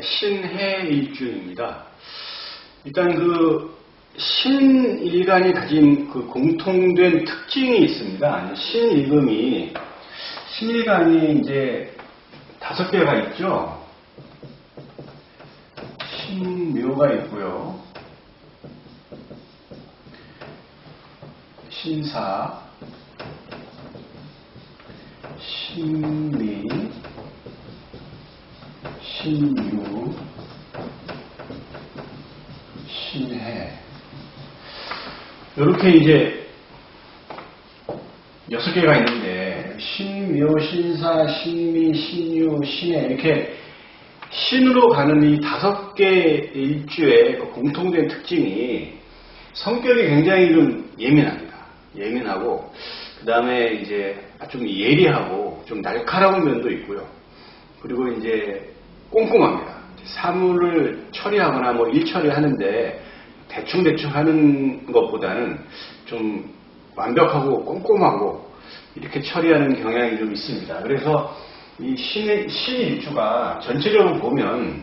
신해일주입니다. 일단 그 신일간이 가진 그 공통된 특징이 있습니다. 신일간이 이제 5개가 있죠. 신묘가 있고요. 신사, 신미, 신유, 신해. 이렇게 이제 6개가 있는데, 신묘, 신사, 신미, 신유, 신해, 이렇게 신으로 가는 이 5개 일주의 공통된 특징이 성격이 굉장히 좀 예민하고, 그 다음에 이제 좀 예리하고, 좀 날카로운 면도 있고요. 그리고 이제 꼼꼼합니다. 사물을 처리하거나 뭐 일 처리하는데 대충 하는 것보다는 좀 완벽하고 꼼꼼하고 이렇게 처리하는 경향이 좀 있습니다. 그래서 이 신일주가 전체적으로 보면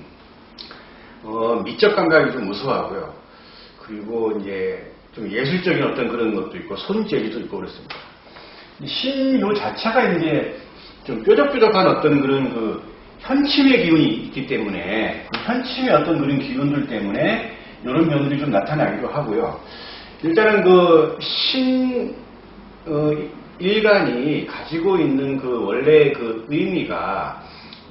미적 감각이 좀 우수하고요. 그리고 이제 좀 예술적인 어떤 그런 것도 있고 손재주도 있고 그렇습니다. 신요 자체가 이제 좀 뾰족뾰족한 어떤 그런 그 현침의 기운이 있기 때문에 그 현침의 어떤 그런 기운들 때문에 이런 면들이 좀 나타나기도 하고요. 일단은 그 일간이 가지고 있는 그 원래 그 의미가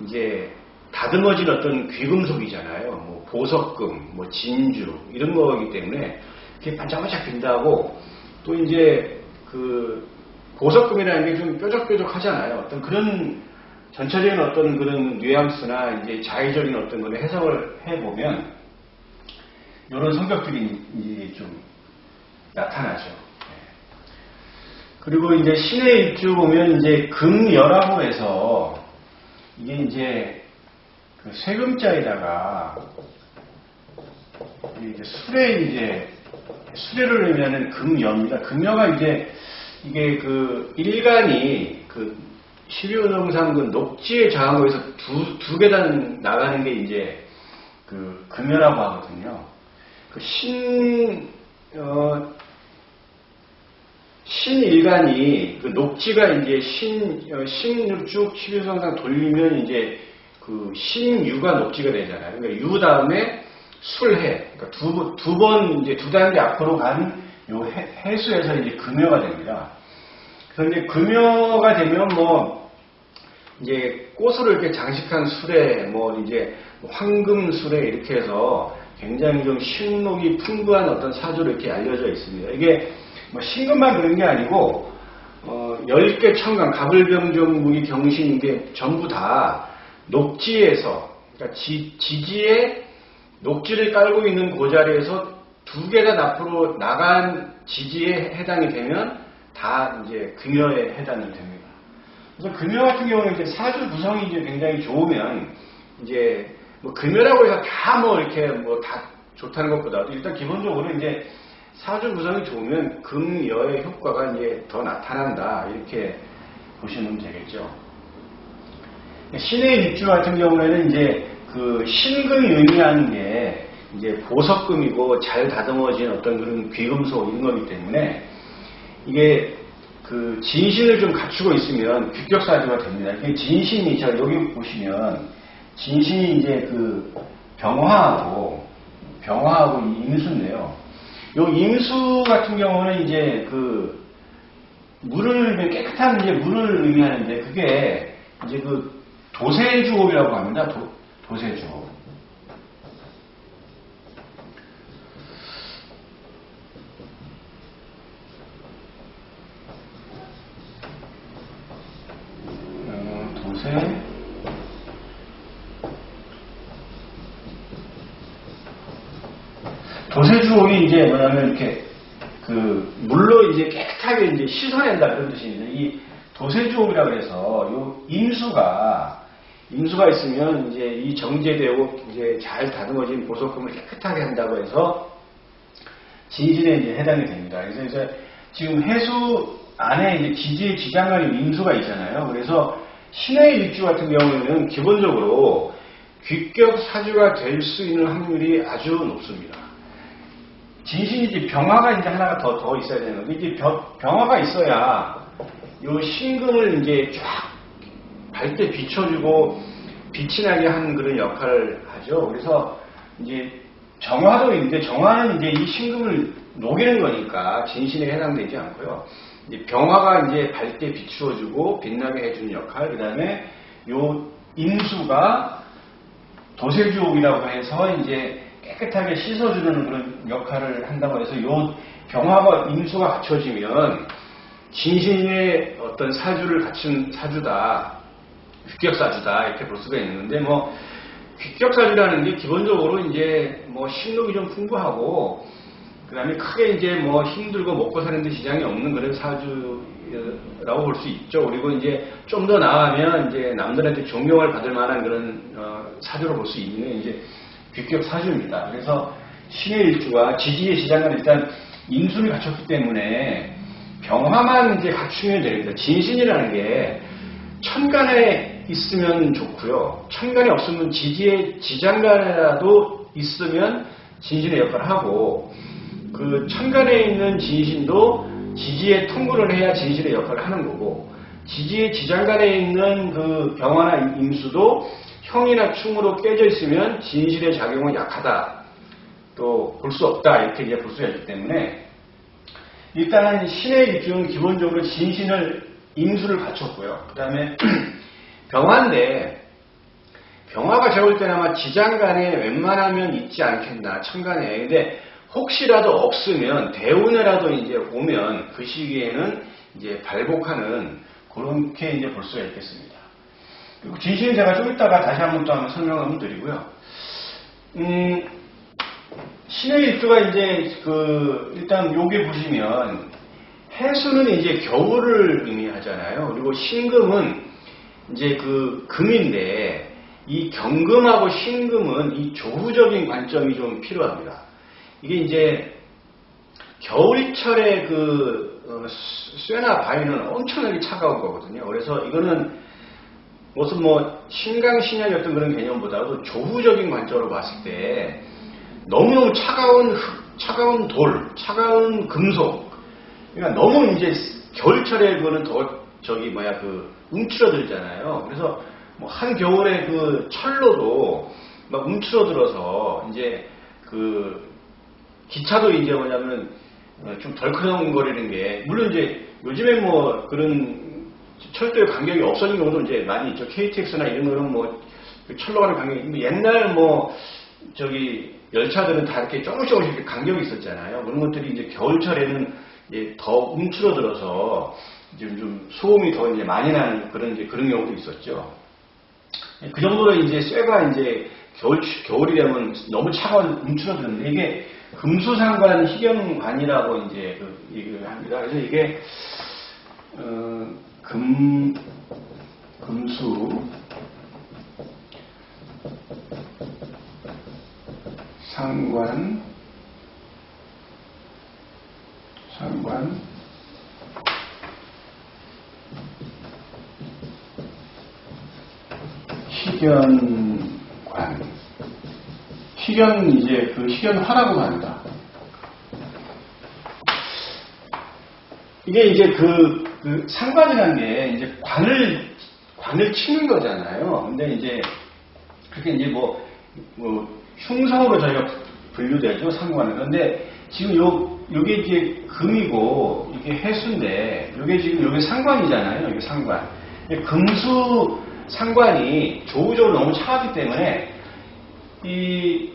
이제 다듬어진 어떤 귀금속이잖아요. 뭐 보석금, 뭐 진주 이런 거이기 때문에 이렇게 반짝반짝 빈다고 또 이제 그 보석금이라는 게 좀 뾰족뾰족하잖아요. 어떤 그런 전체적인 어떤 그런 뉘앙스나 이제 자의적인 어떤 그런 해석을 해보면 이런 성격들이 이제 좀 나타나죠. 그리고 이제 신의 일주 보면 이제 금여라고 해서 이게 이제 그 세금자에다가 이제 수레를 의미하는 금여입니다. 금여가 이제 이게 그 일간이 그 12호정상 그 녹지의 저항에서 두 계단 나가는 게 이제 그 금여라고 하거든요. 그 신일간이 그 녹지가 이제 신을 쭉 12호정상 돌리면 이제 그 신유가 녹지가 되잖아요. 그러니까 유 다음에 술해. 그러니까 두 번 이제 두 단계 앞으로 간 요 해수에서 이제 금여가 됩니다. 그런데 금여가 되면 뭐 이제 꽃으로 이렇게 장식한 수레, 뭐 이제 황금 수레 이렇게 해서 굉장히 좀 신록이 풍부한 어떤 사주로 이렇게 알려져 있습니다. 이게 뭐 신금만 그런 게 아니고 10개 천간, 가불병정, 무기, 경신 이게 전부 다 녹지에서 그러니까 지지에 녹지를 깔고 있는 그 자리에서 2계단 앞으로 나간 지지에 해당이 되면 다 이제 금여에 해당이 됩니다. 그래서 금여 같은 경우는 이제 사주 구성이 이제 굉장히 좋으면 이제 뭐 금여라고 해서 다 뭐 이렇게 뭐 다 좋다는 것보다도 일단 기본적으로 이제 사주 구성이 좋으면 금여의 효과가 이제 더 나타난다 이렇게 보시면 되겠죠. 신의 일주 같은 경우에는 이제 그 신금이 의미하는 게 이제 보석금이고 잘 다듬어진 어떤 그런 귀금속 이런 거기 때문에 이게 그 진신을 좀 갖추고 있으면 규격사주가 됩니다. 이게 진신이 여기 보시면 진신이 이제 그 병화하고 임수인데요. 요 임수 같은 경우는 이제 그 물을 깨끗한 이제 물을 의미하는데 그게 이제 그 도세주업이라고 합니다. 도세주업. 도세주업이 이제 뭐냐면 이렇게 그 물로 이제 깨끗하게 이제 씻어낸다 그런 뜻입니다. 이 도세주업이라고 해서 요 임수가 있으면 이제 이 정제되고 이제 잘 다듬어진 보석금을 깨끗하게 한다고 해서 진신에 이제 해당이 됩니다. 그래서 이제 지금 해수 안에 이제 지지의 지장간의 임수가 있잖아요. 그래서 신의 일주 같은 경우에는 기본적으로 귀격 사주가 될 수 있는 확률이 아주 높습니다. 진신이 이제 병화가 이제 하나가 더 있어야 되는 건데, 이제 병화가 있어야 요 신금을 이제 쫙 밝게 비춰주고 빛이 나게 하는 그런 역할을 하죠. 그래서 이제 정화도 있는데, 정화는 이제 이 신금을 녹이는 거니까 진신에 해당되지 않고요. 이제 병화가 이제 밝게 비추어주고 빛나게 해주는 역할, 그 다음에 요 임수가 도세주옥이라고 해서 이제 깨끗하게 씻어주는 그런 역할을 한다고 해서 요 병화가 임수가 갖춰지면 진신의 어떤 사주를 갖춘 사주다, 귀격사주다 이렇게 볼 수가 있는데, 뭐 귀격사주라는 게 기본적으로 이제 뭐 신록이 좀 풍부하고 그 다음에 크게 이제 뭐 힘들고 먹고 사는데 지장이 없는 그런 사주라고 볼 수 있죠. 그리고 이제 좀 더 나아가면 이제 남들한테 존경을 받을 만한 그런 사주로 볼 수 있는 이제 귀격 사주입니다. 그래서 신의 일주가 지지의 지장은 일단 임수를 갖췄기 때문에 병화만 이제 갖추면 됩니다. 진신이라는 게 천간에 있으면 좋고요. 천간에 없으면 지지의 지장간에라도 있으면 진신의 역할을 하고, 그 천간에 있는 진신도 지지에 통구를 해야 진신의 역할을 하는 거고, 지지의 지장간에 있는 그 병화나 임수도 형이나 충으로 깨져 있으면 진신의 작용은 약하다, 또 볼 수 없다, 이렇게 이제 볼 수가 있기 때문에 일단은 신의 일주는 기본적으로 진신을 임수를 갖췄고요. 그 다음에 병화인데, 병화가 제가 볼 때는 아마 지장간에 웬만하면 있지 않겠나, 천간에. 근데 혹시라도 없으면 대운에라도 이제 오면 그 시기에는 이제 발복하는 그렇게 이제 볼 수가 있겠습니다. 그리고 진신은 제가 좀 이따가 다시 한번 또 한번 설명을 한번 드리고요. 신의 일주가 이제 일단 여기 보시면 해수는 이제 겨울을 의미하잖아요. 그리고 신금은 이제 금인데, 이 경금하고 신금은 이 조후적인 관점이 좀 필요합니다. 이게 이제 겨울철에 쇠나 바위는 엄청나게 차가운 거거든요. 그래서 이거는 무슨 뭐 신강신약의 어떤 그런 개념보다도 조후적인 관점으로 봤을 때 너무너무 차가운 흙, 차가운 돌, 차가운 금속, 그러니까 너무 이제 겨울철에 그거는 더 움츠러들잖아요. 그래서 뭐 한겨울에 철로도 막 움츠러들어서 이제 기차도 이제 뭐냐면 좀 덜컹거리는 게, 물론 이제 요즘에 뭐 그런 철도의 간격이 없어진 경우도 이제 많이 있죠. KTX나 이런 거는 뭐 철로 가는 간격이 있는데, 옛날 열차들은 다 이렇게 조금씩 이렇게 간격이 있었잖아요. 그런 것들이 이제 겨울철에는 이제 더 움츠러들어서 이제 좀 소음이 더 이제 많이 나는 그런 경우도 있었죠. 그 정도로 이제 쇠가 이제 겨울이 되면 너무 움츠러드는데, 이게 금수상관 희경관이라고 이제 얘기를 합니다. 그래서 이게 금수 상관 희견관, 이제 희견화라고 합니다. 이게 이제 상관이라는 게 이제 관을 치는 거잖아요. 근데 이제 그게 이제 뭐 흉성으로 저희가 분류되죠, 상관은. 그런데 지금 요게 이제 금이고 이게 해수인데, 요게 지금 요게 상관이잖아요. 이게 상관. 금수 상관이 조우적으로 너무 차갑기 때문에 이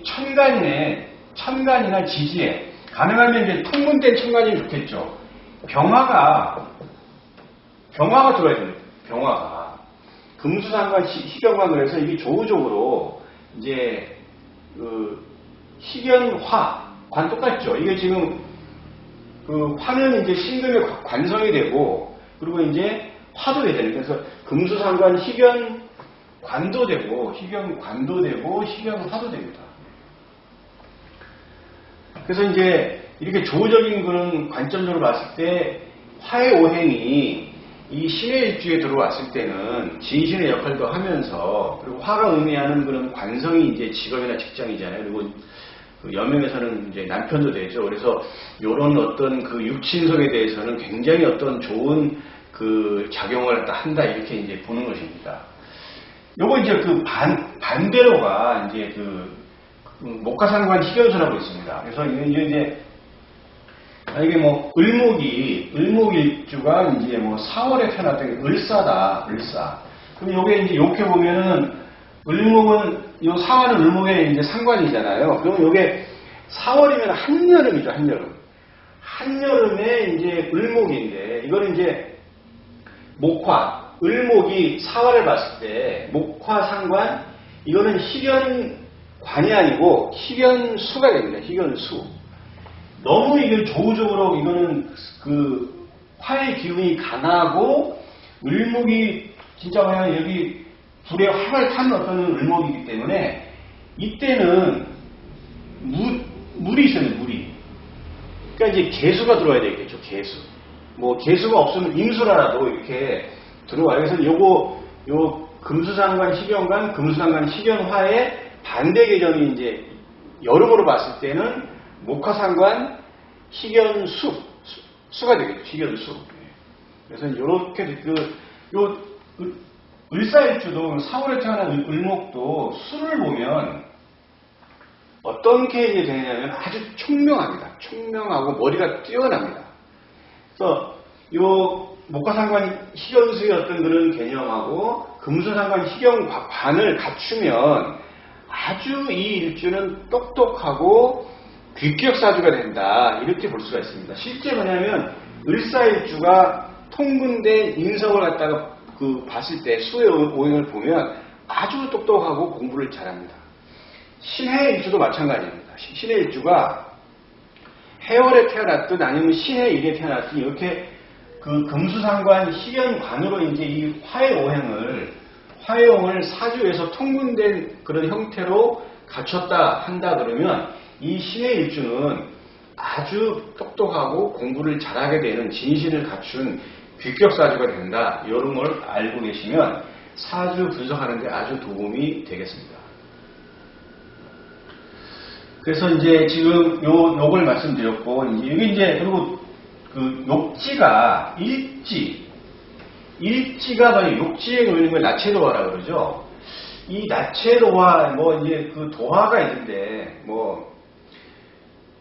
천간이나 지지에, 가능하면 이제 통문된 천간이면 좋겠죠. 병화가 들어야 됩니다. 병화가. 금수상관, 희견관, 그래서 이게 조우적으로 이제 희견화, 관 똑같죠. 이게 지금 화는 이제 신금의 관성이 되고, 그리고 이제 화도 돼야 되는. 그래서 금수상관 희견관도 되고, 희견관도 되고, 희견화도 됩니다. 그래서 이제 이렇게 조우적인 그런 관점적으로 봤을 때 화의 오행이 이 신의 일주에 들어왔을 때는 진신의 역할도 하면서, 그리고 화가 의미하는 그런 관성이 이제 직업이나 직장이잖아요. 그리고 그 여명에서는 이제 남편도 되죠. 그래서 이런 어떤 그 육친성에 대해서는 굉장히 어떤 좋은 그 작용을 한다 이렇게 이제 보는 것입니다. 요거 이제 그 반대로가 이제 그 목화상관 희견수라고 있습니다. 그래서 이제 이게 뭐 을목일주가 이제 뭐 4월에 태어났던 을사다, 을사. 그럼 요게 이제 요렇게 보면은 을목은 요 사화는 을목에 이제 상관이잖아요. 그러면 요게 4월이면 한여름이죠, 한여름. 한여름에 이제 을목인데 이거는 이제 목화, 을목이 사화를 봤을 때 목화 상관, 이거는 희견관이 아니고 희견수가 됩니다. 희견수. 너무 이게 조우적으로 이거는 그 화의 기운이 강하고 을목이 진짜 그냥 여기 불에 활을 타는 어떤 을목이기 때문에 이때는 물이 있어요, 물이. 그러니까 이제 개수가 들어와야 되겠죠, 개수. 뭐 개수가 없으면 임수라도 이렇게 들어와요. 그래서 요 금수상관, 희견관, 금수상관, 희견화의 반대 계정이 이제 여름으로 봤을 때는 목화상관, 희견수가 되겠죠, 희견수. 그래서 이렇게 을사일주도 4월에 태어난 을목도 수를 보면 어떤 케이스가 되냐면 아주 총명합니다. 총명하고 머리가 뛰어납니다. 그래서 요 목화상관 희견수의 어떤 그런 개념하고 금수상관 희견관을 갖추면 아주 이 일주는 똑똑하고 귀격사주가 된다 이렇게 볼 수가 있습니다. 실제 뭐냐면 을사일주가 통근된 인성을 갖다가 그 봤을 때 수의 오행을 보면 아주 똑똑하고 공부를 잘합니다. 신해 일주도 마찬가지입니다. 신해 일주가 해월에 태어났든 아니면 신해 일에 태어났든 이렇게 그 금수상관 희견관으로 이제 이 화해오행을 사주에서 통분된 그런 형태로 갖췄다 한다 그러면 이 신해 일주는 아주 똑똑하고 공부를 잘하게 되는 진신을 갖춘 귀격사주가 된다. 이런 걸 알고 계시면 사주 분석하는 데 아주 도움이 되겠습니다. 그래서 이제 지금 요걸 말씀드렸고, 이게 이제, 그리고 그 욕지가 일지가 바로 욕지에 놓이는 걸 나체도화라고 그러죠. 이 나체도화, 뭐 이제 그 도화가 있는데, 뭐,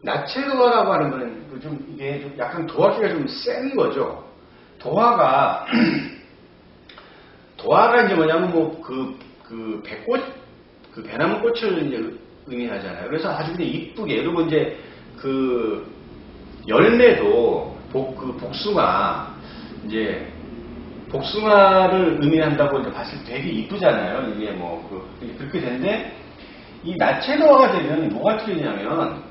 나체도화라고 하는 거는 좀 이게 좀 약간 도화기가 좀 센 거죠. 도화가 이제 뭐냐면 뭐 배꽃, 그 배나무꽃을 이제 의미하잖아요. 그래서 아주 그냥 이쁘게, 그리고 이제 그 열매도 복숭아, 이제 복숭아를 의미한다고 이제 봤을 때 되게 이쁘잖아요. 이게 뭐 그렇게 되는데 이 나체도화가 되면 뭐가 틀리냐면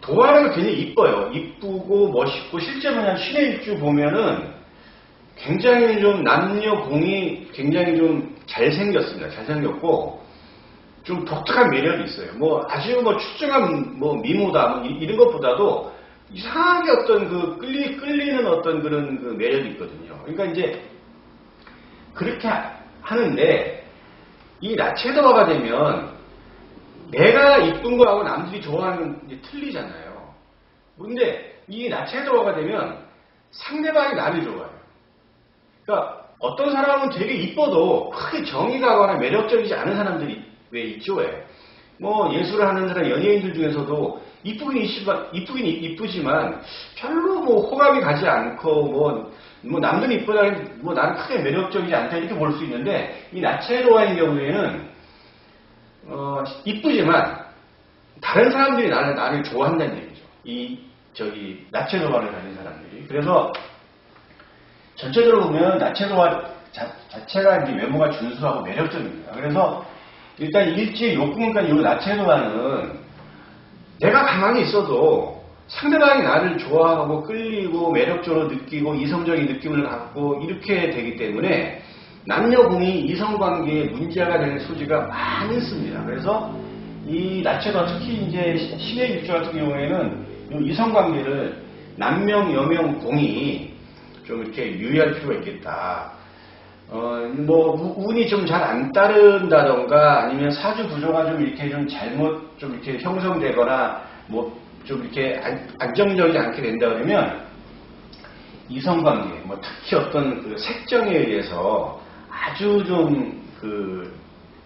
도화라는 게 굉장히 이뻐요. 이쁘고 멋있고 실제 뭐냐면 신의 일주 보면은 굉장히 좀 남녀 공이 굉장히 좀 잘생겼습니다. 잘생겼고 좀 독특한 매력이 있어요. 뭐 아주 뭐 출중한 뭐 미모다 뭐 이런 것보다도 이상하게 어떤 그 끌리는 어떤 그런 그 매력이 있거든요. 그러니까 이제 그렇게 하는데 이 나체도화가 되면 내가 이쁜 거하고 남들이 좋아하는 게 틀리잖아요. 그런데 이 나체도화가 되면 상대방이 나를 좋아해요. 그러니까 어떤 사람은 되게 이뻐도 크게 정이 가거나 매력적이지 않은 사람들이 왜 있죠? 왜? 뭐 예술을 하는 사람 연예인들 중에서도 이쁘긴 이쁘지만 별로 뭐 호감이 가지 않고 뭐 남들이 이쁘다 뭐 나는 크게 매력적이지 않다 이렇게 볼 수 있는데 이 나체도화인 경우에는 이쁘지만 다른 사람들이 나를 좋아한다는 얘기죠. 나체도화를 가진 사람들이. 그래서 전체적으로 보면 나체도화 자체가 이제 외모가 준수하고 매력적입니다. 그래서 일단 일지의 욕구문까지 이 나체도화는 내가 가만히 있어도 상대방이 나를 좋아하고 끌리고 매력적으로 느끼고 이성적인 느낌을 갖고 이렇게 되기 때문에 남녀공이 이성관계에 문제가 되는 소지가 많습니다. 그래서 이 나체도화 특히 이제 신의 일주 같은 경우에는 이 이성관계를 남명, 여명, 공이 좀 이렇게 유의할 필요가 있겠다. 뭐 운이 좀 잘 안 따른다던가 아니면 사주 구조가 좀 이렇게 좀 잘못 좀 이렇게 형성되거나 뭐 좀 이렇게 안정적이지 않게 된다 그러면 이성관계, 뭐 특히 어떤 그 색정에 의해서 아주 좀 그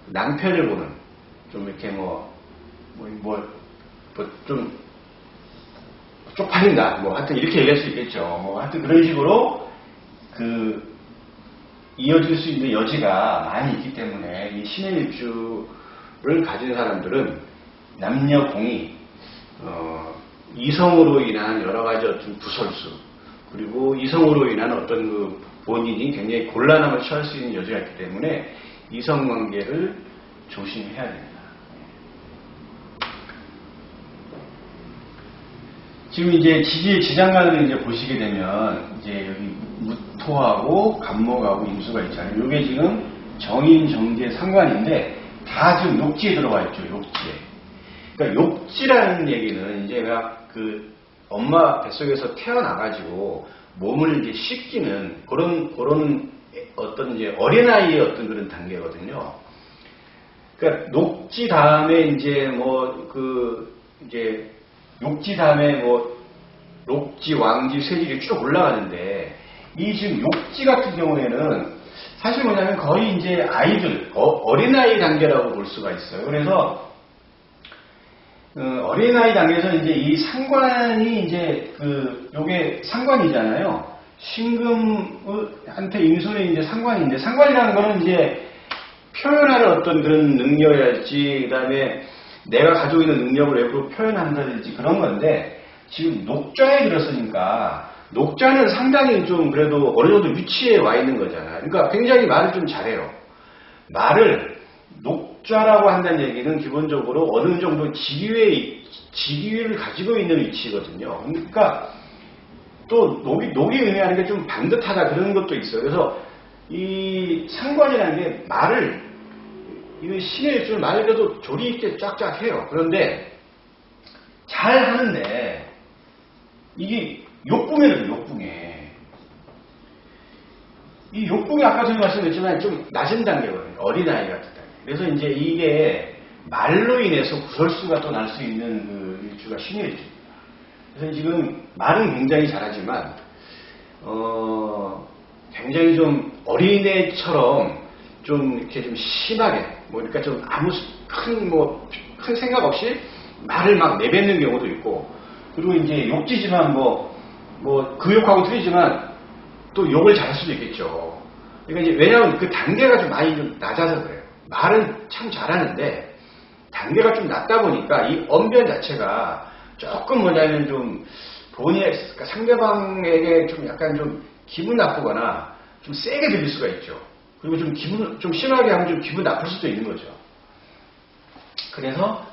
낭패를 보는 좀 이렇게 좀 쪽팔린다. 뭐 하여튼 이렇게 얘기할 수 있겠죠. 뭐 하여튼 그런 식으로 그 이어질 수 있는 여지가 많이 있기 때문에 이 신의 일주를 가진 사람들은 남녀 공이 이성으로 인한 여러 가지 어떤 구설수 그리고 이성으로 인한 어떤 그 본인이 굉장히 곤란함을 처할 수 있는 여지가 있기 때문에 이성관계를 조심해야 됩니다. 지금 이제 지지의 지장간을 이제 보시게 되면 이제 여기 무토하고 간목하고 임수가 있잖아요. 이게 지금 정인, 정제, 상관인데 다 지금 욕지에 들어가 있죠. 욕지에. 그러니까 욕지라는 얘기는 이제 그 엄마 뱃속에서 태어나가지고 몸을 이제 씻기는 그런 어떤 이제 어린아이의 어떤 그런 단계거든요. 그러니까 녹지 다음에 이제 이제 욕지 다음에 녹지, 왕지, 쇠지이 쭉 올라가는데 이 지금 욕지 같은 경우에는 사실 뭐냐면 거의 이제 아이들, 어린아이 단계라고 볼 수가 있어요. 그래서 어린아이 단계에서 이제 이 상관이 이제 요게 상관이잖아요. 신금한테 임술이 이제 상관인데 상관이라는 거는 이제 표현하는 어떤 그런 능력이랄지 그다음에 내가 가지고 있는 능력을 외부로 표현한다든지 그런 건데 지금 녹좌에 들었으니까 녹좌는 상당히 좀 그래도 어느 정도 위치에 와 있는 거잖아요. 그러니까 굉장히 말을 좀 잘해요. 말을 녹좌라고 한다는 얘기는 기본적으로 어느 정도 지위를 가지고 있는 위치거든요. 그러니까 또 녹이 의미하는 게 좀 반듯하다 그런 것도 있어요. 그래서 이 상관이라는 게 말을 이거 신의 일주는 말을 그래도 조리 있게 쫙쫙 해요. 그런데 잘 하는데 이게 욕궁에는 욕궁에 이 욕궁이 아까 전에 말씀드렸지만 좀 낮은 단계거든요. 어린아이 같은 단계. 그래서 이제 이게 말로 인해서 구설수가 또 날 수 있는 그 일주가 신의 일주입니다. 그래서 지금 말은 굉장히 잘하지만 굉장히 좀 어린애처럼 좀 이렇게 좀 심하게 그러니까 좀 아무 큰 생각 없이 말을 막 내뱉는 경우도 있고 그리고 이제 욕지지만 그 욕하고 틀리지만 또 욕을 잘할 수도 있겠죠. 그러니까 이제 왜냐하면 그 단계가 좀 많이 좀 낮아서 그래요. 말은 참 잘하는데 단계가 좀 낮다 보니까 이 언변 자체가 조금 뭐냐면 좀 그러니까 상대방에게 좀 약간 좀 기분 나쁘거나 좀 세게 들릴 수가 있죠. 그리고 좀 심하게 하면 좀 기분 나쁠 수도 있는 거죠. 그래서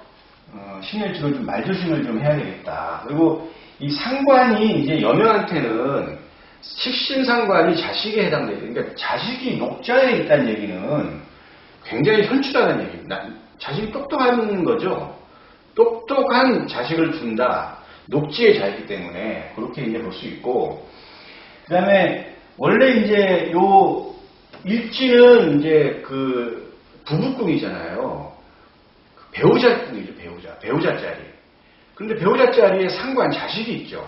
신의 일주는 좀 말조심을 좀 해야 되겠다. 그리고 이 상관이 이제 여명한테는 식신상관이 자식에 해당돼요. 그러니까 자식이 녹자에 있다는 얘기는 굉장히 현출하다는 얘기입니다. 자식이 똑똑한 거죠. 똑똑한 자식을 둔다. 녹지에 자이기 때문에 그렇게 이제 볼 수 있고, 그 다음에 원래 이제 요 일지는 이제 그 부부궁이잖아요. 배우자궁이죠, 배우자 자리. 그런데 배우자 자리에 상관 자식이 있죠.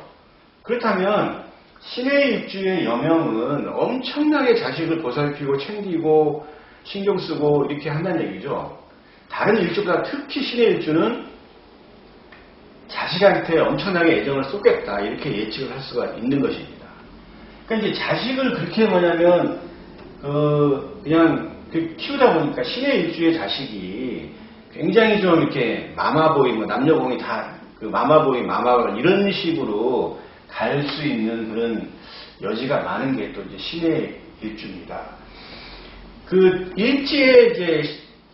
그렇다면 신의 일주의 여명은 엄청나게 자식을 보살피고 챙기고 신경 쓰고 이렇게 한다는 얘기죠. 다른 일주보다 특히 신의 일주는 자식한테 엄청나게 애정을 쏟겠다 이렇게 예측을 할 수가 있는 것입니다. 그러니까 이제 자식을 그렇게 뭐냐면 그냥 키우다 보니까 신의 일주의 자식이 굉장히 좀 이렇게 마마보이 남녀공이 다 그 마마보이 마마걸 이런 식으로 갈 수 있는 그런 여지가 많은 게 또 이제 신의 일주입니다. 그 일지에 이제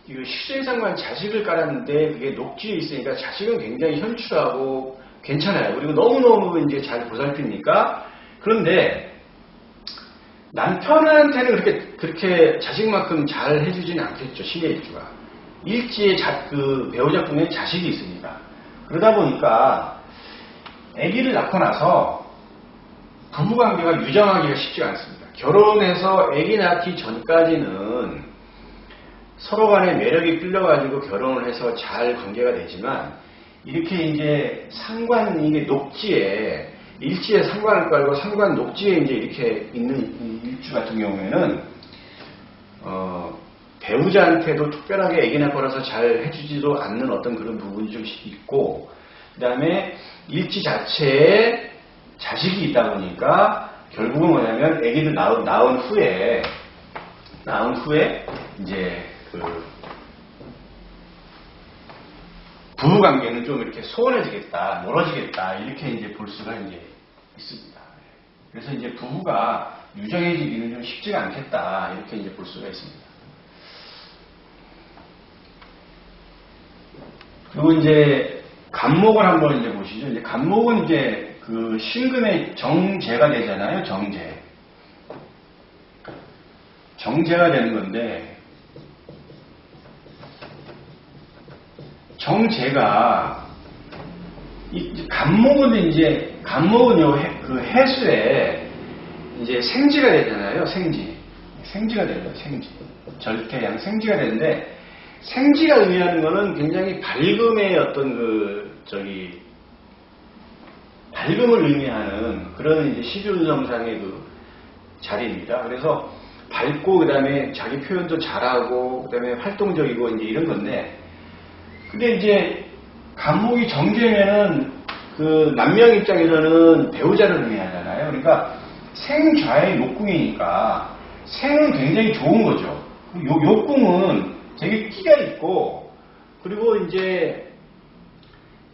식신상관 자식을 깔았는데 그게 녹지에 있으니까 자식은 굉장히 현출하고 괜찮아요. 그리고 너무너무 이제 잘 보살피니까. 그런데 남편한테는 그렇게 자식만큼 잘 해주지는 않겠죠. 신의 일주가. 일지에 그 배우자궁에 자식이 있으니까. 그러다 보니까 아기를 낳고 나서 부부관계가 유정하기가 쉽지가 않습니다. 결혼해서 아기 낳기 전까지는 서로 간에 매력이 끌려가지고 결혼을 해서 잘 관계가 되지만 이렇게 이제 이게 녹지에 일지에 상관을 깔고 상관 녹지에 이제 이렇게 있는 일주 같은 경우에는 배우자한테도 특별하게 아기 낳고 나서 잘 해주지도 않는 어떤 그런 부분이 좀 있고, 그 다음에 일지 자체에 자식이 있다 보니까 결국은 뭐냐면 아기를 낳은 후에 이제 부부 관계는 좀 이렇게 소원해지겠다, 멀어지겠다, 이렇게 이제 볼 수가 이제 있습니다. 그래서 이제 부부가 유정해지기는 좀 쉽지가 않겠다, 이렇게 이제 볼 수가 있습니다. 그리고 이제 간목을 한번 이제 보시죠. 이제 간목은 이제 그 신금의 정제가 되잖아요. 정제가 되는 건데, 정제가 간목은 그 해수에 이제 생지가 되잖아요. 생지가 돼요. 절태양 생지가 되는데, 생지가 의미하는 거는 굉장히 밝음의 어떤 밝음을 의미하는 그런 이제 12운성상의 그 자리입니다. 그래서 밝고, 그 다음에 자기 표현도 잘하고, 그 다음에 활동적이고, 이제 이런 건데, 근데 이제 간목이 정제면은 그 남명 입장에서는 배우자를 의미하잖아요. 그러니까 생좌의 욕궁이니까 생은 굉장히 좋은 거죠. 욕궁은 되게 끼가 있고, 그리고 이제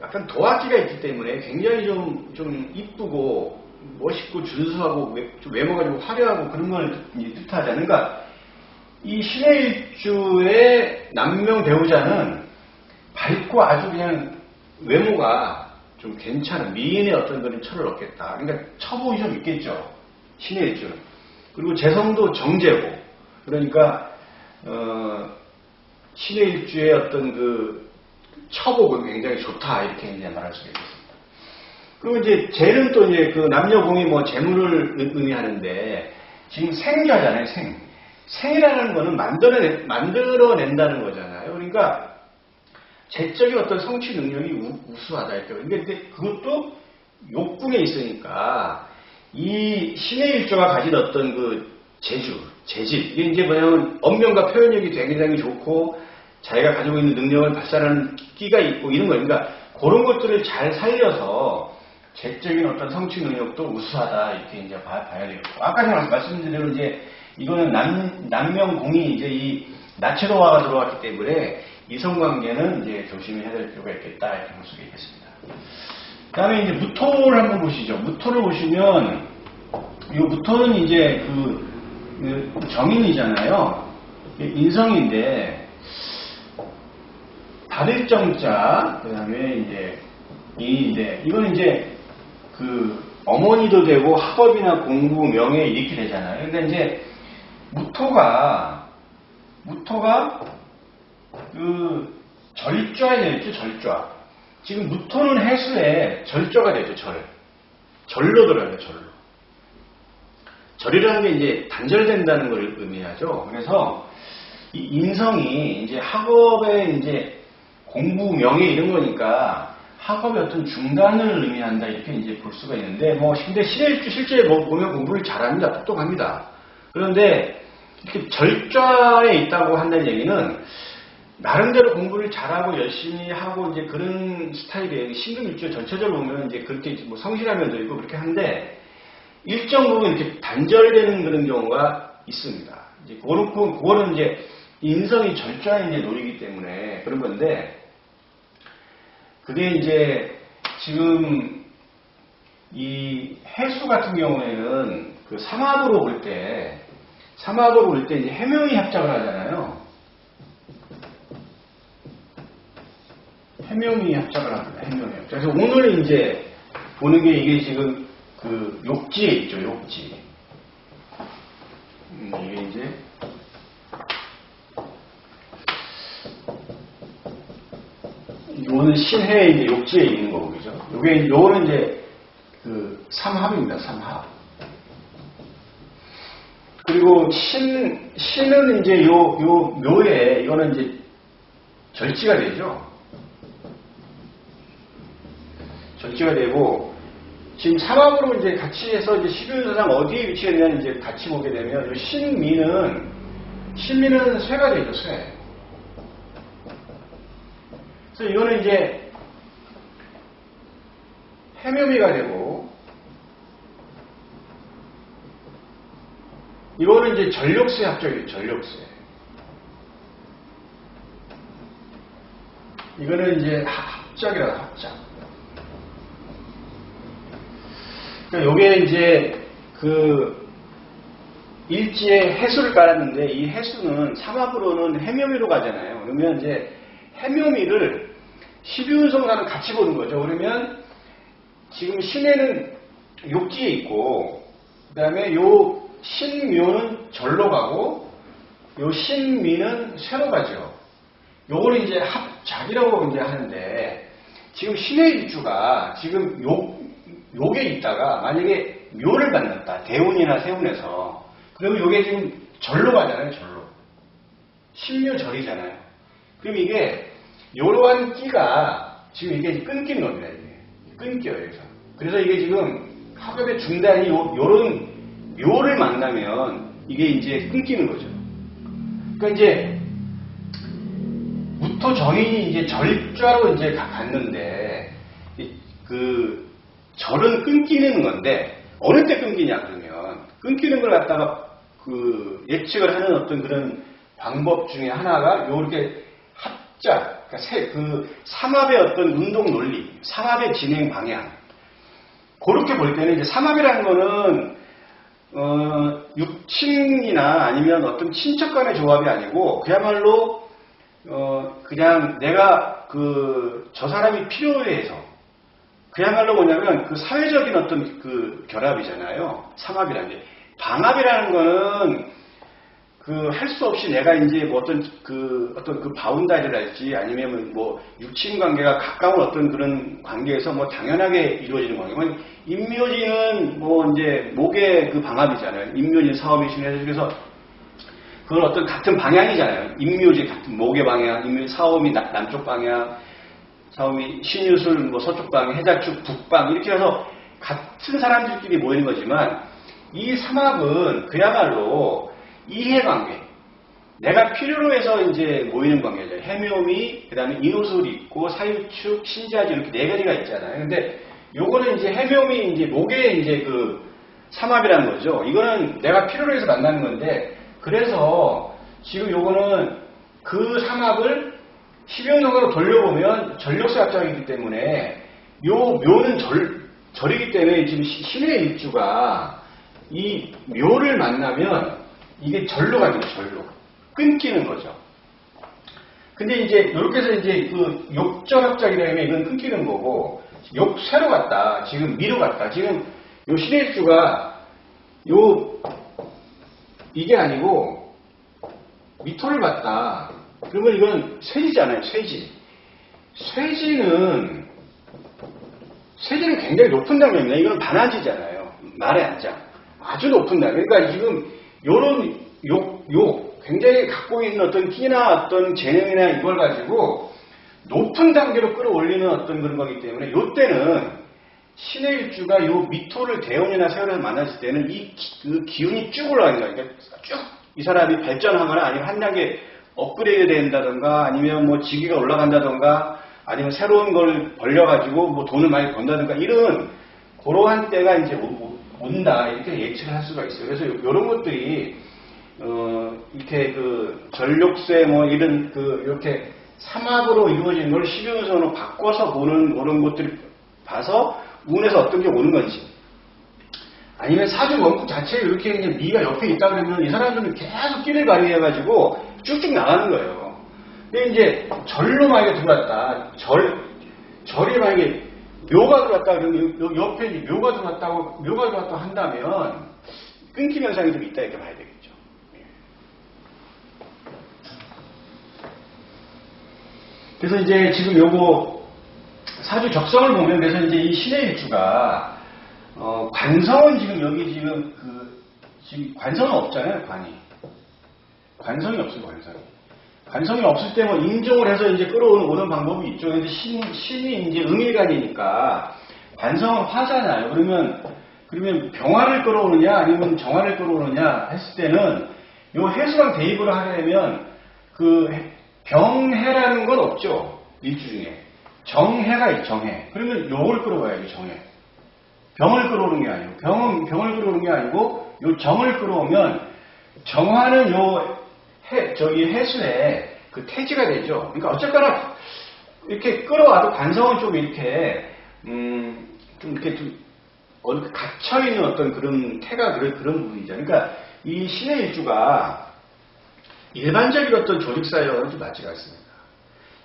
약간 도화기가 있기 때문에 굉장히 좀 이쁘고 멋있고 준수하고 좀 외모가 좀 화려하고 그런 걸 뜻하잖아요. 그러니까 이 신의 일주의 남명 배우자는 밝고 아주 그냥 외모가 좀 괜찮은 미인의 어떤 그런 철을 얻겠다. 그러니까 처복이 좀 있겠죠. 신의 일주는. 그리고 재성도 정제고, 그러니까 신의 일주의 어떤 그 처복은 굉장히 좋다, 이렇게 이제 말할 수가 있겠습니다. 그리고 이제 재는 또 이제 그 남녀공이 뭐 재물을 의미하는데, 지금 생자잖아요. 생이라는 거는 만들어낸다는 거잖아요. 그러니까 재적인 어떤 성취 능력이 우수하다, 이렇게. 근데 그것도 욕궁에 있으니까 이 신의 일조가 가진 어떤 그 재질, 이게 이제 뭐냐면 언변과 표현력이 굉장히 좋고 자기가 가지고 있는 능력을 발산하는 끼가 있고 이런 거예요. 그러니까 그런 것들을 잘 살려서 재적인 어떤 성취 능력도 우수하다, 이렇게 이제 봐야 되겠고. 아까 제가 말씀드린 대로 이제 이거는 남명공이 이제 이 나체도화가 들어왔기 때문에 이성관계는 이제 조심해야 될 필요가 있겠다, 이렇게 볼 수가 있겠습니다. 그 다음에 이제 무토를 한번 보시죠. 무토를 보시면, 이 무토는 이제 그 정인이잖아요. 인성인데, 다rir정자, 그 다음에 이제 인인데, 이건 이제 그 어머니도 되고 학업이나 공부, 명예 이렇게 되잖아요. 근데 이제 무토가 그 절좌에 되죠. 절좌. 지금 무토는 해수에 절좌가 되죠. 절로 들어가요. 절이라는 게 이제 단절된다는 걸 의미하죠. 그래서 이 인성이 이제 학업에 이제 공부, 명예 이런 거니까 학업의 어떤 중단을 의미한다, 이렇게 이제 볼 수가 있는데, 근데 실제 보면 공부를 잘합니다. 똑똑합니다. 그런데 이렇게 절좌에 있다고 한다는 얘기는 나름대로 공부를 잘하고 열심히 하고 이제 그런 스타일이에요. 신금일주 전체적으로 보면 이제 그렇게 뭐 성실한 면도 있고 그렇게 한데, 일정 부분 이렇게 단절되는 그런 경우가 있습니다. 이제 그거는 이제 인성이 절좌에 이제 놓이기 때문에 그런 건데, 그게 이제 지금 이 해수 같은 경우에는 그 삼합으로 볼 때 이제 해명이 합작을 하잖아요. 해명이 합작을 합니다. 해명이 합작. 그래서 오늘 이제 보는 게 이게 지금 그 욕지에 있죠. 욕지. 이게 이제 요거는 신해의 이제 욕지에 있는 거고, 그죠? 요거는 이제 그 삼합입니다. 삼합. 그리고 신은 이제 요 묘에 이거는 이제 절지가 되죠. 절지가 되고 지금 삼합으로 이제 같이 해서 이제 12윤서상 어디에 위치했냐는 이제 같이 보게 되면 요 신미는 쇠가 되죠. 쇠. 그래서 이거는 이제 해묘미가 되고 이거는 이제 전력쇠 합작이에요. 전력쇠. 이거는 이제 합작이라고 합작. 그러니까 요게 이제 그 일지에 해수를 깔았는데 이 해수는 삼합으로는 해묘미로 가잖아요. 그러면 이제 해묘미를 12운성사는 같이 보는 거죠. 그러면 지금 신에는 욕지에 있고 그 다음에 요 신묘는 절로 가고 요 신미는 쇠로 가죠. 요거는 이제 합작이라고 이제 하는데 지금 신의 일주가 지금 요게 있다가 만약에 묘를 만났다. 대운이나 세운에서 그러면 요게 지금 절로 가잖아요. 절로. 신묘절이잖아요. 그럼 이게 요러한 끼가 지금 이게 끊기는 겁니다. 이게. 끊겨요. 그래서 이게 지금 학업의 중단이 요런 묘를 만나면 이게 이제 끊기는 거죠. 그러니까 이제 무토정인이 이제 절좌로 이제 갔는데 그 절은 끊기는 건데 어느 때 끊기냐 그러면 끊기는 걸 갖다가 그 예측을 하는 어떤 그런 방법 중에 하나가 요렇게 합작, 그러니까 그 삼합의 어떤 운동 논리, 삼합의 진행 방향. 그렇게 볼 때는 이제 삼합이라는 거는 육친이나 아니면 어떤 친척 간의 조합이 아니고 그야말로 그냥 내가 저 사람이 필요해 해서 그야말로 뭐냐면 그 사회적인 어떤 그 결합이잖아요. 삼합이라는 게. 방합이라는 거는 할 수 없이 내가 이제 뭐 어떤 그 바운다리랄지 아니면 뭐 육친 관계가 가까운 어떤 그런 관계에서 뭐 당연하게 이루어지는 관계. 임묘지는 뭐 이제 목의 그 방합이잖아요. 임묘지 사업이 신해서 그래서 그건 어떤 같은 방향이잖아요. 임묘지 같은 목의 방향, 임묘지 사업이 남쪽 방향, 사업이 신유술 뭐 서쪽 방향, 해자축 북방 이렇게 해서 같은 사람들끼리 모이는 거지만 이 삼합은 그야말로 이해관계. 내가 필요로 해서 이제 모이는 관계죠. 해묘미, 그 다음에 인호술이 있고, 사유축, 신자지 이렇게 네 가지가 있잖아요. 근데 요거는 이제 해묘미, 이제 목의 이제 그 삼합이라는 거죠. 이거는 내가 필요로 해서 만나는 건데, 그래서 지금 요거는 그 삼합을 12운성으로 돌려보면 전력수 합작이기 때문에 요 묘는 절이기 때문에 지금 신의 일주가 이 묘를 만나면 이게 절로 가죠, 절로. 끊기는 거죠. 근데 이제, 이렇게 해서 이제 그 욕절합작이라면 이건 끊기는 거고, 욕쇠로 갔다. 지금 미로 갔다. 지금 요 신의일주가 이게 아니고, 미토를 갔다. 그러면 이건 쇠지잖아요, 쇠지. 쇠지는 굉장히 높은 단계입니다. 이건 반환지잖아요. 말의 안장. 아주 높은 단계. 그러니까 지금 요런 굉장히 갖고 있는 어떤 끼나 어떤 재능이나 이걸 가지고 높은 단계로 끌어올리는 어떤 그런 거기 때문에 요때는 신의 일주가 요 미토를 대운이나 세운에서 만났을 때는 그 기운이 쭉 올라가는 거예요. 그러니까 쭉 이 사람이 발전하거나 아니면 한 단계 업그레이드 된다던가 아니면 뭐 직위가 올라간다던가 아니면 새로운 걸 벌려가지고 뭐 돈을 많이 번다던가 이런 그러한 때가 이제 온다 이렇게 예측을 할 수가 있어요. 그래서 이런 것들이 이렇게 그 전력쇠 뭐 이런 이렇게 삼합으로 이루어진 걸 12운성으로 바꿔서 보는 그런 것들을 봐서 운에서 어떤 게 오는 건지 아니면 사주 원국 자체에 이렇게 이제 미가 옆에 있다 그러면 이 사람들은 계속 끼를 발휘해가지고 쭉쭉 나가는 거예요. 근데 이제 절로 만약에 들어왔다. 절이 만약에 묘가 들어왔다 그러면 옆에 묘가 들어왔다고 한다면 끊김 현상이 좀 있다 이렇게 봐야 되겠죠. 그래서 이제 지금 요거 사주 적성을 보면 그래서 이제 이 신의 일주가 관성은 지금 여기 지금 그 지금 관성은 없잖아요, 관성이 없어요, 관성이 없을 때 뭐 인종을 해서 이제 끌어오는 방법이 있죠. 근데 신이 이제 응일간이니까 관성은 화잖아요. 그러면 병화를 끌어오느냐 아니면 정화를 끌어오느냐 했을 때는 요 해수랑 대입을 하려면 그 병해라는 건 없죠. 일주 중에. 정해가 있죠, 정해. 그러면 요걸 끌어와야죠, 정해. 병을 끌어오는 게 아니고, 병을 끌어오는 게 아니고, 요 정을 끌어오면, 정화는 해수에 그 태지가 되죠. 그러니까 어쨌거나, 이렇게 끌어와도 관성은 좀 이렇게, 갇혀있는 어떤 그런 태가 그런 부분이죠. 그러니까, 이 신의 일주가 일반적인 어떤 조직사회와는 좀 맞지가 않습니다.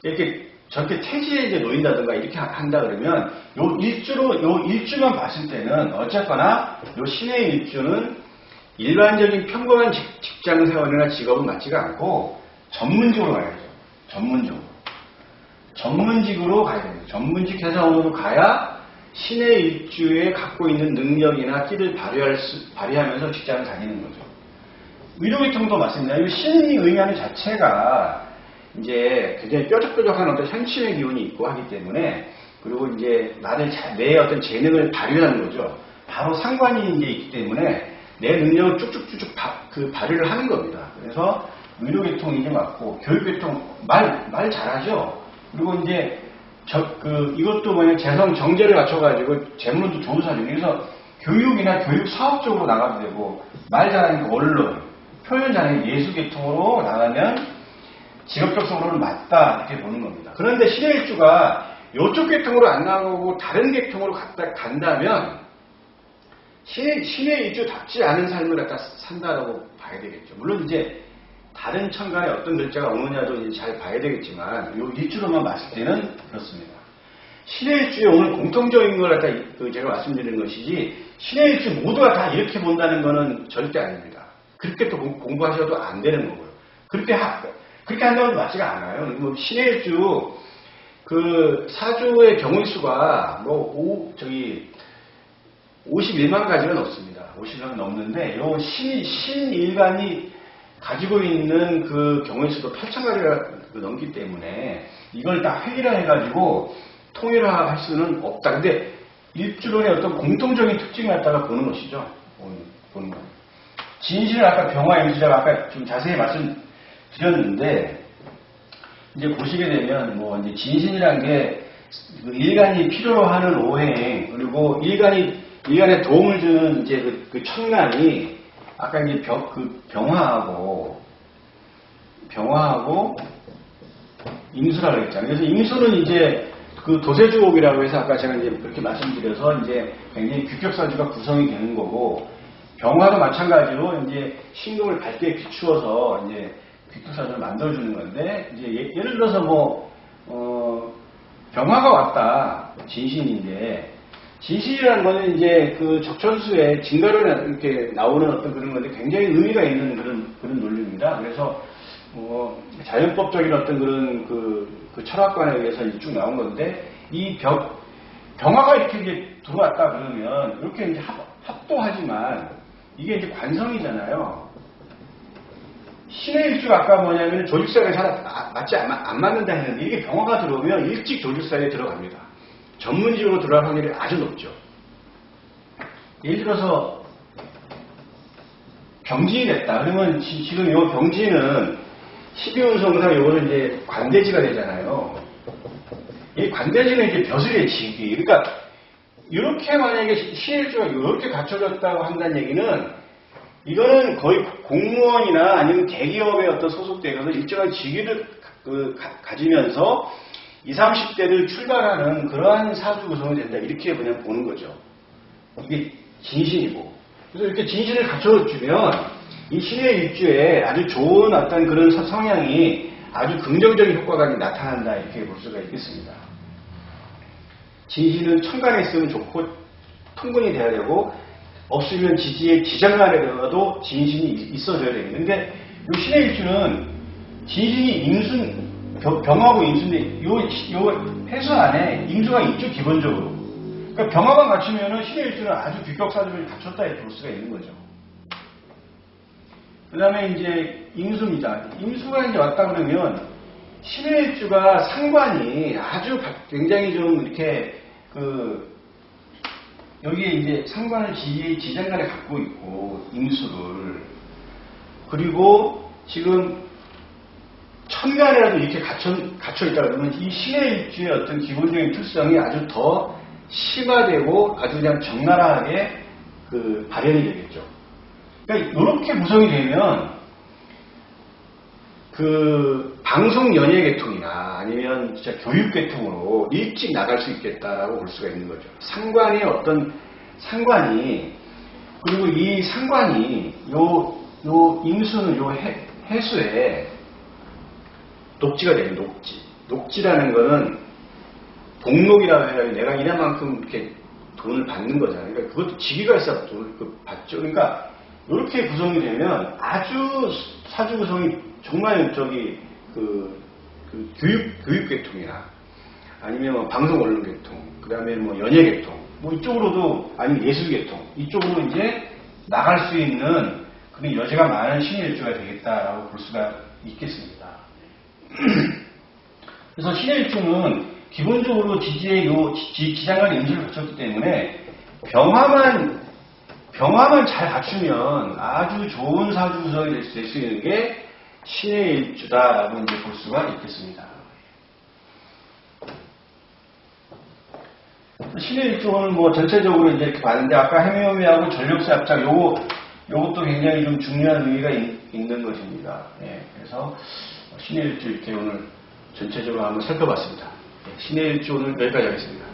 이렇게 저렇게 태지에 이제 놓인다든가 이렇게 한다 그러면 요 일주만 봤을 때는 어쨌거나 요 신의 일주는 일반적인 평범한 직장 생활이나 직업은 맞지가 않고 전문직으로 가야죠. 전문직으로 가야 됩니다. 전문직 회사원으로 가야 신의 일주에 갖고 있는 능력이나 끼를 발휘하면서 직장을 다니는 거죠. 의료계통도 맞습니다. 이 신이 의미하는 자체가 이제 굉장히 뾰족뾰족한 어떤 현침의 기운이 있고 하기 때문에, 그리고 이제 내 어떤 재능을 발휘하는 거죠. 바로 상관이 이제 있기 때문에 내 능력을 쭉쭉쭉쭉 발휘를 하는 겁니다. 그래서 의료계통이 이제 맞고, 교육계통 말 잘하죠. 그리고 이제 이것도 재성 정제를 갖춰가지고 재물도 좋은 사람이에요. 그래서 교육이나 교육 사업 쪽으로 나가도 되고, 말 잘하니까 언론, 표현 잘하니까 예술계통으로 나가면 직업적으로는 맞다 이렇게 보는 겁니다. 그런데 신의 일주가 이쪽 계통으로 안 나가고 다른 계통으로 간다면 신의 일주답지 않은 삶을 갖다 산다라고 봐야 되겠죠. 물론 이제 다른 천간에 어떤 글자가 오느냐도 이제 잘 봐야 되겠지만 이 일주로만 봤을 때는 그렇습니다. 신의 일주에 오늘 공통적인 걸 갖다 제가 말씀드리는 것이지, 신의 일주 모두가 다 이렇게 본다는 것은 절대 아닙니다. 그렇게 또 공부하셔도 안 되는 거고요. 그렇게 한다고 맞지가 않아요. 신의 일주, 사주의 경우수가 51만 가지가 넘습니다. 51만 넘는데, 신일간이 가지고 있는 그 경우수도 8,000가지가 넘기 때문에, 이걸 다 획일화해가지고 통일화할 수는 없다. 근데 일주론의 어떤 공통적인 특징을 갖다가 보는 것이죠. 보는 거. 진실은 아까 병화 임수자가 아까 좀 자세히 말씀드렸는데, 이제 보시게 되면 이제 진신이란 게 일간이 필요로 하는 오행, 그리고 일간에 도움을 주는 이제 그 천간이 아까 이제 병화하고 임수라고 그랬잖아요. 그래서 임수는 이제 그 도세주옥이라고 해서 아까 제가 이제 그렇게 말씀드려서 이제 굉장히 규격사주가 구성이 되는 거고, 병화도 마찬가지로 이제 신금을 밝게 비추어서 이제 규격사주를 만들어주는 건데, 이제 예를 들어서 병화가 왔다. 진신인데, 진신이라는 거는 이제 그 적천수에 진가로 이렇게 나오는 어떤 그런 건데 굉장히 의미가 있는 그런 논리입니다. 그래서 자연법적인 어떤 그런 그 철학관에 의해서 쭉 나온 건데, 이 병화가 이렇게 이제 들어왔다 그러면 이렇게 이제 합도하지만 이게 이제 관성이잖아요. 신의 일주가 아까 뭐냐면 조직사회에 잘 안 맞는다 했는데, 이게 병화가 들어오면 일찍 조직사회에 들어갑니다. 전문직으로 들어갈 확률이 아주 높죠. 예를 들어서 병진이 됐다. 그러면 지금 이 병진은 12운성상 요거는 이제 관대지가 되잖아요. 이 관대지는 이제 벼슬의 지기. 그러니까 이렇게 만약에 신일주가 이렇게 갖춰졌다고 한다는 얘기는, 이거는 거의 공무원이나 아니면 대기업에 어떤 소속되어서 일정한 직위를 가지면서 20, 30대를 출발하는 그러한 사주 구성이 된다. 이렇게 그냥 보는 거죠. 이게 진신이고. 그래서 이렇게 진신을 갖춰주면 이 신의 일주에 아주 좋은 어떤 그런 성향이 아주 긍정적인 효과가 나타난다. 이렇게 볼 수가 있겠습니다. 진신은 천간에 있으면 좋고 통근이 돼야 되고, 없으면 지지에 지장간에도 진신이 있어줘야 되겠는데, 이 신의 일주는 진신이 병하고 임수인데, 요 해수 안에 임수가 있죠, 기본적으로. 그러니까 병화만 갖추면은 신의 일주는 아주 규격사주를 갖췄다 이렇게 볼 수가 있는 거죠. 그 다음에 이제 임수입니다. 임수가 이제 왔다 그러면 신의 일주가 상관이 아주 굉장히 좀 이렇게 여기에 이제 상관을 지장간에 갖고 있고 임수를 그리고 지금 천간에라도 이렇게 갇혀 있다 그러면 이 신의 일주의 어떤 기본적인 특성이 아주 더 심화되고 아주 그냥 적나라하게 발현이 되겠죠. 그러니까 이렇게 구성이 되면 방송 연예 계통이나 아니면 진짜 교육 계통으로 일찍 나갈 수 있겠다라고 볼 수가 있는 거죠. 상관이 그리고 이 상관이 요 임수는 요 해수에 녹지가 돼요. 녹지라는 거는 복록이라고 해가지고 내가 이만큼 이렇게 돈을 받는 거잖아요. 그러니까 그것도 직위가 있어야 돈을 받죠. 그러니까 이렇게 구성이 되면 아주 사주 구성이 정말 교육 계통이나 아니면 뭐 방송 언론 계통, 그 다음에 뭐 연예 계통, 뭐 이쪽으로도 아니면 예술 계통 이쪽으로 이제 나갈 수 있는 그런 여지가 많은 신의 일주가 되겠다라고 볼 수가 있겠습니다. 그래서 신의 일주는 기본적으로 지장간 임수를 갖췄기 때문에 병화만 잘 갖추면 아주 좋은 사주 구성이 될 수 있는 게 신의 일주다라고 이제 볼 수가 있겠습니다. 신의 일주는 뭐 전체적으로 이제 이렇게 봤는데 아까 해묘미하고 전력세 합작 요것도 굉장히 좀 중요한 의미가 있는 것입니다. 예, 그래서 신의 일주 이렇게 오늘 전체적으로 한번 살펴봤습니다. 신의 일주 오늘 여기까지 하겠습니다.